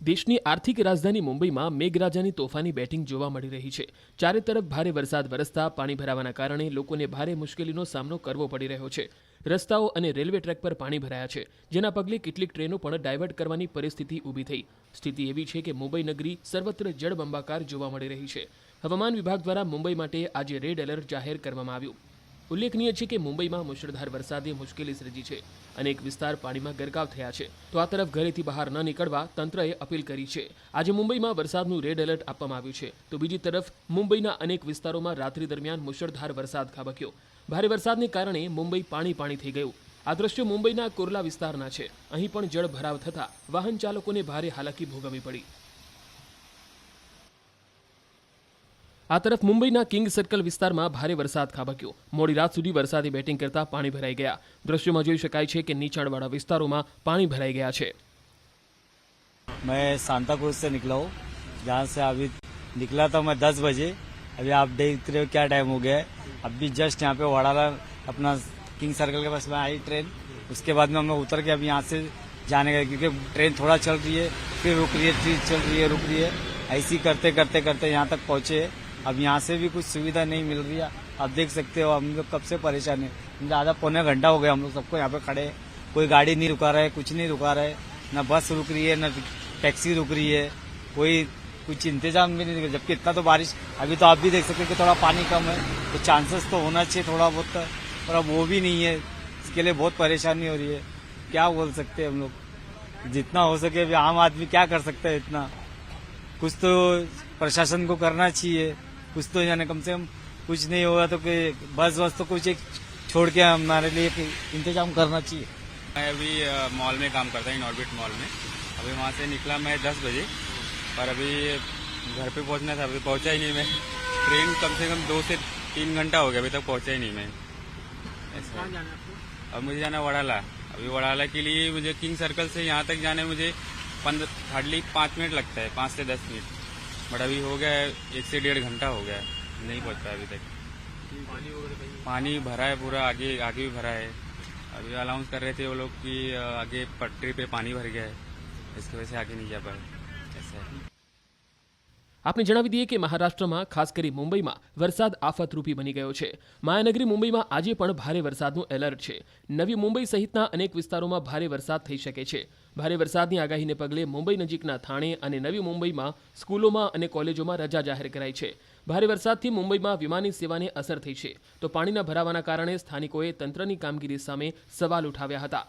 દેશની આર્થિક રાજધાની મુંબઈમાં મેઘરાજાની તોફાની બેટિંગ જોવા મળી રહી છે। ચારે તરફ ભારે વરસાદ વરસતા પાણી ભરાવાના કારણે લોકોને ભારે મુશ્કેલીનો સામનો કરવો પડી રહ્યો છે। રસ્તાઓ અને રેલવે ટ્રેક પર પાણી ભરાયા છે, જેના પગલે કેટલીક ટ્રેનો પણ ડાયવર્ટ કરવાની પરિસ્થિતિ ઊભી થઈ। સ્થિતિ એવી છે કે મુંબઈ નગરી સર્વત્ર જળબંબાકાર જોવા મળી રહી છે। હવામાન વિભાગ દ્વારા મુંબઈ માટે આજે રેડ એલર્ટ જાહેર કરવામાં આવ્યું। ઉલ્લેખનીય છે કે મુંબઈમાં મુશળધાર વરસાદે મુશ્કેલી સર્જી છે। અનેક વિસ્તાર પાણીમાં ગરકાવ થયા છે, તો આ તરફ ઘરેથી બહાર ન નીકળવા તંત્રએ અપીલ કરી છે। આજે મુંબઈમાં વરસાદનું રેડ એલર્ટ આપવામાં આવ્યું છે, તો બીજી તરફ મુંબઈના અનેક વિસ્તારોમાં રાત્રિ દરમિયાન મુશળધાર વરસાદ ખાબક્યો। ભારે વરસાદને કારણે મુંબઈ પાણી થઈ ગયું। આ દ્રશ્યો મુંબઈના કોરલા વિસ્તારના છે। અહીં પણ જળ ભરાવ થતા વાહન ચાલકોને ભારે હાલાકી ભોગવવી પડી। આ તરફ મુંબઈના કિંગ સર્કલ વિસ્તારમાં ભારે વરસાદ ખાબક્યો। મોડી રાત સુધી વરસાદી બેટિંગ કરતા પાણી ભરાઈ ગયા। દ્રશ્યોમાં જોઈ શકાય છે કે નીચાણવાળા વિસ્તારોમાં પાણી ભરાઈ ગયા છે। मैं सांता क्रूज से निकला हूँ, जहाँ से अभी निकला था मैं 10 बजे। अभी आप देख रहे हो क्या टाइम हो गया है। अभी जस्ट यहाँ पे वड़ाला अपना किंग सर्कल के पास में आई ट्रेन। उसके बाद में हम लोग उतर के अभी यहाँ से जाने गए, क्योंकि ट्रेन थोड़ा चल रही है, फिर रुक रही है, फिर चल रही है, रुक रही है। ऐसी करते करते करते यहाँ तक पहुँचे। अब यहाँ से भी कुछ सुविधा नहीं मिल रही है। आप देख सकते हो हम लोग कब से परेशान है। आधा पौने घंटा हो गया हम लोग सबको यहाँ पे खड़े। कोई गाड़ी नहीं रुका रहा है, कुछ नहीं रुका रहा है, न बस रुक रही है, न टैक्सी रुक रही है, कोई कुछ इंतजाम भी नहीं। जबकि इतना तो बारिश, अभी तो आप भी देख सकते हो कि थोड़ा पानी कम है, तो चांसेस तो होना चाहिए थोड़ा बहुत, पर अब वो भी नहीं है। इसके लिए बहुत परेशानी हो रही है। क्या बोल सकते हैं हम लोग, जितना हो सके अभी आम आदमी क्या कर सकता है। इतना कुछ तो प्रशासन को करना चाहिए, कुछ तो यानी कम से कम कुछ नहीं होगा तो कि बस तो कुछ एक छोड़ के हमारे लिए इंतजाम करना चाहिए। मैं अभी मॉल में काम करता हूँ, इनऑर्बिट मॉल में। अभी वहाँ से निकला मैं 10 बजे, पर अभी घर पे पहुँचना था, अभी पहुँचा ही नहीं मैं। ट्रेन कम से कम 2 से 3 घंटा हो गया, अभी तक पहुँचा ही नहीं मैं। ऐसा अब मुझे जाना वड़ाला। अभी वड़ाला के लिए मुझे किंग सर्कल से यहाँ तक जाने मुझे हार्डली 5 मिनट लगता है, 5 से 10 मिनट। बट अभी हो गया है 1 से 1.5 घंटा हो गया है, नहीं पहुँच पाया अभी तक। पानी भरा है पूरा, आगे भी भरा है। अभी अनाउंस कर रहे थे वो लोग कि आगे पटरी पे पानी भर गया है, इसकी वजह से आगे नहीं जा पाए। ऐसा है। आपने जणावी दीए कि महाराष्ट्રમાં ખાસ કરી મુંબઈમાં વરસાદ આફતરૂપી બની ગયો છે। માયાનગરી મુંબઈમાં આજે પણ ભારે વરસાદનું એલર્ટ છે। નવી મુંબઈ સહિતના અનેક વિસ્તારોમાં ભારે વરસાદ થઈ શકે છે। ભારે વરસાદની આગાહીને પગલે મુંબઈ નજીકના થાણે અને નવી મુંબઈમાં સ્કૂલોમાં અને કોલેજોમાં રજા જાહેર કરાઈ છે। ભારે વરસાદથી મુંબઈમાં વિમાની સેવાને અસર થઈ છે, તો પાણીના ભરાવાના કારણે સ્થાનિકોએ તંત્રની કામગીરી સામે સવાલ ઉઠાવ્યા હતા।